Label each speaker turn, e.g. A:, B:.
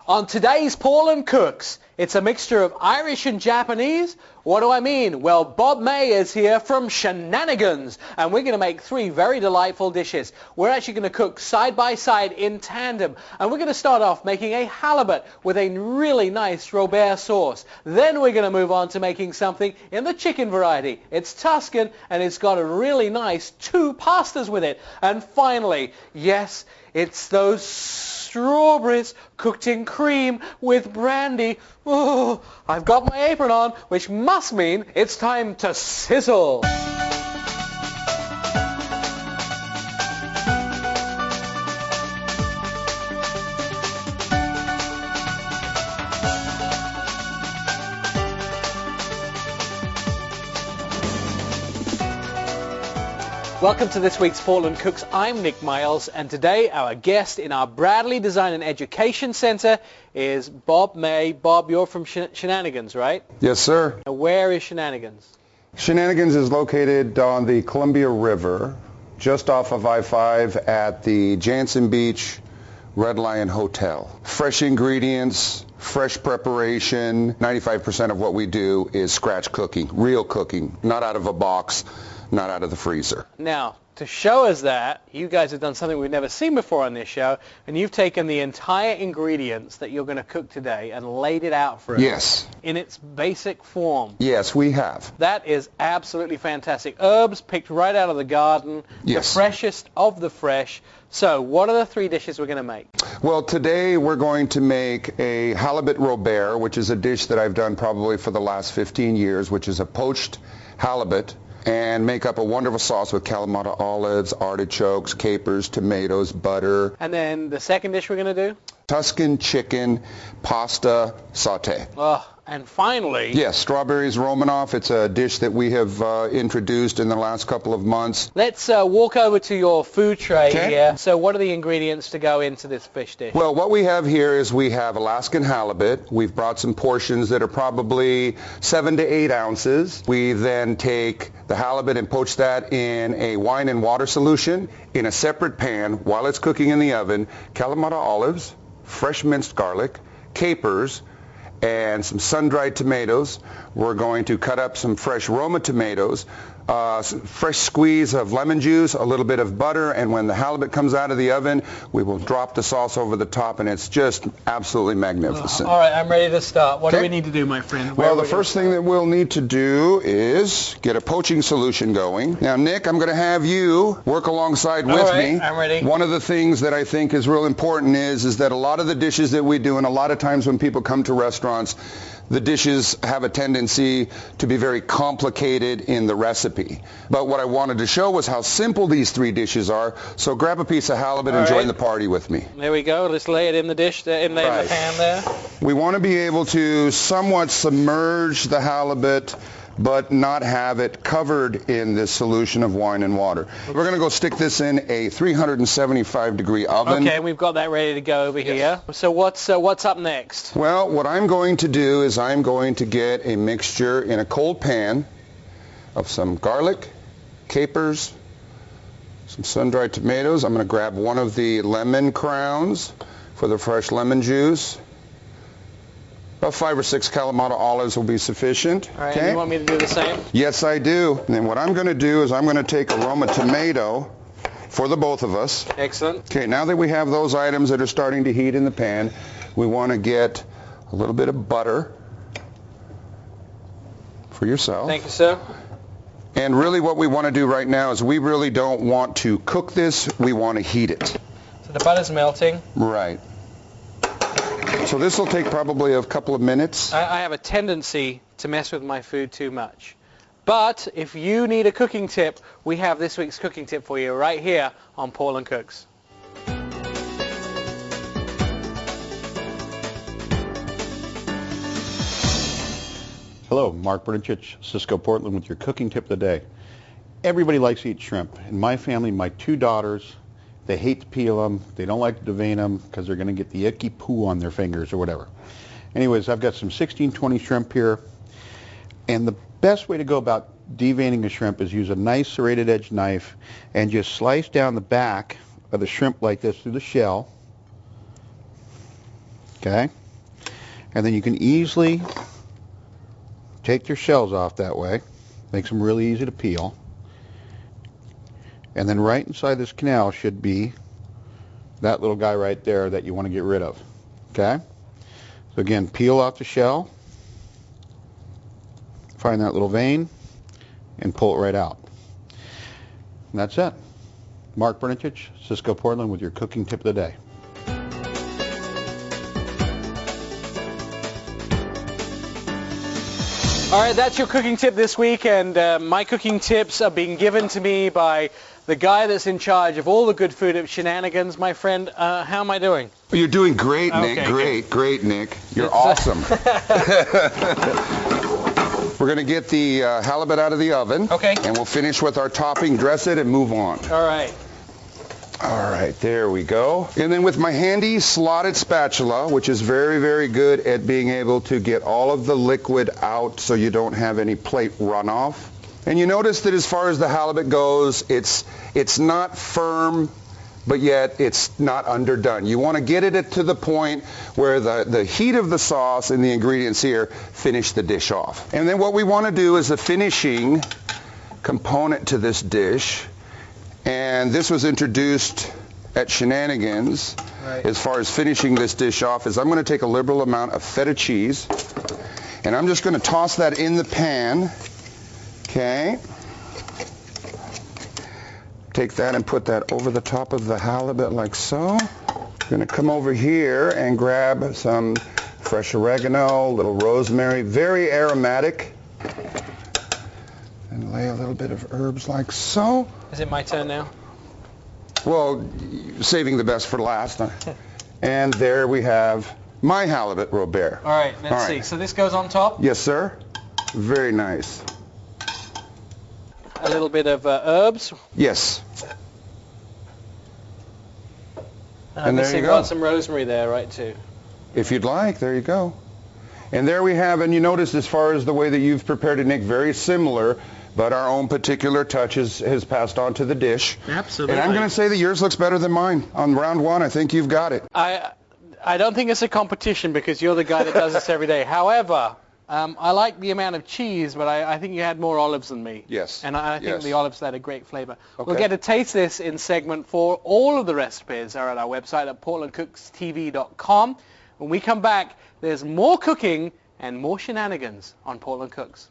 A: On today's Paul and Cooks, it's a mixture of Irish and Japanese. What do I mean? Well, Bob May is here from Shenanigans, and we're going to make three very delightful dishes. We're actually going to cook side by side in tandem, and we're going to start off making a halibut with a really nice Robert sauce. Then we're going to move on to making something in the chicken variety. It's Tuscan, and it's got a really nice two pastas with it. And finally, yes, it's those strawberries cooked in cream with brandy. Oh, I've got my apron on, which must mean it's time to sizzle. Welcome to this week's Paul and Cooks. I'm Nick Miles, and today our guest in our Bradley Design and Education Center is Bob May. Bob, you're from Shenanigans, right?
B: Yes, sir.
A: Now, where is Shenanigans?
B: Shenanigans is located on the Columbia River, just off of I-5 at the Jansen Beach Red Lion Hotel. Fresh ingredients, fresh preparation. 95% of what we do is scratch cooking, real cooking, not out of a box, not out of the freezer.
A: Now, to show us that, you guys have done something we've never seen before on this show, and you've taken the entire ingredients that you're going to cook today and laid it out for us.
B: Yes.
A: In its basic form.
B: Yes, we have.
A: That is absolutely fantastic. Herbs picked right out of the garden,
B: yes.
A: The freshest of the fresh. So, what are the three dishes we're going to make?
B: Well, today we're going to make a halibut robert, which is a dish that I've done probably for the last 15 years, which is a poached halibut, and make up a wonderful sauce with Kalamata olives, artichokes, capers, tomatoes, butter.
A: And then the second dish we're going to do?
B: Tuscan chicken pasta sauté.
A: Oh, and finally...
B: Yes, strawberries Romanoff. It's a dish that we have introduced in the last couple of months.
A: Let's walk over to your food tray here. So what are the ingredients to go into this fish dish?
B: Well, what we have here is we have Alaskan halibut. We've brought some portions that are probably 7 to 8 ounces. We then take the halibut and poach that in a wine and water solution in a separate pan while it's cooking in the oven. Kalamata olives, fresh minced garlic, capers, and some sun-dried tomatoes. We're going to cut up some fresh Roma tomatoes, fresh squeeze of lemon juice, a little bit of butter, and when the halibut comes out of the oven, we will drop the sauce over the top, and it's just absolutely magnificent.
A: All right, I'm ready to start. What do we need to do, my friend?
B: Well, the first thing that we'll need to do is get a poaching solution going. Now, Nick, I'm going to have you work alongside with me.
A: I'm ready.
B: One of the things that I think is real important is that a lot of the dishes that we do, and a lot of times when people come to restaurants, the dishes have a tendency to be very complicated in the recipe. But what I wanted to show was how simple these three dishes are. So grab a piece of halibut and join the party with me.
A: There we go. Let's lay it in the dish, in the pan there.
B: We want to be able to somewhat submerge the halibut, but not have it covered in this solution of wine and water. We're going to go stick this in a 375-degree oven.
A: Okay, we've got that ready to go over here. So what's up next?
B: Well, what I'm going to do is I'm going to get a mixture in a cold pan of some garlic, capers, some sun-dried tomatoes. I'm going to grab one of the lemon crowns for the fresh lemon juice. About 5 or 6 Kalamata olives will be sufficient.
A: All right, you want me to do the same?
B: Yes, I do. And then what I'm going to do is I'm going to take a Roma tomato for the both of us.
A: Excellent.
B: Okay, now that we have those items that are starting to heat in the pan, we want to get a little bit of butter for yourself.
A: Thank you, sir.
B: And really what we want to do right now is we really don't want to cook this, we want to heat it.
A: So the butter's melting.
B: Right. So this will take probably a couple of minutes.
A: I have a tendency to mess with my food too much. But if you need a cooking tip, we have this week's cooking tip for you right here on Paul and Cooks.
C: Hello, Mark Bernachich, Cisco, Portland, with your cooking tip of the day. Everybody likes to eat shrimp. In my family, my 2 daughters, they hate to peel them. They don't like to devein them because they're going to get the icky poo on their fingers or whatever. Anyways, I've got some 1620 shrimp here. And the best way to go about deveining a shrimp is use a nice serrated edge knife and just slice down the back of the shrimp like this through the shell. Okay? And then you can easily take your shells off that way. Makes them really easy to peel. And then right inside this canal should be that little guy right there that you want to get rid of. Okay? So again, peel off the shell, find that little vein, and pull it right out. And that's it. Mark Brunitich, Cisco, Portland, with your cooking tip of the day.
A: All right, that's your cooking tip this week, and my cooking tips are being given to me by the guy that's in charge of all the good food at Shenanigans. My friend, how am I doing?
B: You're doing great, Nick.
A: Okay,
B: Great, Nick. You're awesome. We're going to get the halibut out of the oven.
A: Okay.
B: And we'll finish with our topping, dress it, and move on.
A: All right.
B: All right, there we go. And then with my handy slotted spatula, which is very, very good at being able to get all of the liquid out so you don't have any plate runoff. And you notice that as far as the halibut goes, it's not firm, but yet it's not underdone. You want to get it to the point where the heat of the sauce and the ingredients here finish the dish off. And then what we want to do is the finishing component to this dish. And this was introduced at Shenanigans, right, as far as finishing this dish off, is I'm going to take a liberal amount of feta cheese, and I'm just going to toss that in the pan. Okay. Take that and put that over the top of the halibut like so. Going to come over here and grab some fresh oregano, a little rosemary, very aromatic. And lay a little bit of herbs like so.
A: Is it my turn now?
B: Well, saving the best for last. And there we have my halibut Robert.
A: All right, let's see. So this goes on top?
B: Yes, sir. Very nice.
A: A little bit of herbs.
B: Yes.
A: And there you go. Want some rosemary there, right, too?
B: If you'd like, there you go. And there we have, and you notice as far as the way that you've prepared it, Nick, very similar, but our own particular touch has passed on to the dish.
A: Absolutely.
B: And I'm going to say that yours looks better than mine. On round one, I think you've got it.
A: I don't think it's a competition because you're the guy that does this every day. However, I like the amount of cheese, but I think you had more olives than me.
B: Yes.
A: And I think the olives had a great flavor.
B: Okay.
A: We'll get to taste this in segment 4. All of the recipes are at our website at portlandcookstv.com. When we come back, there's more cooking and more shenanigans on Portland Cooks.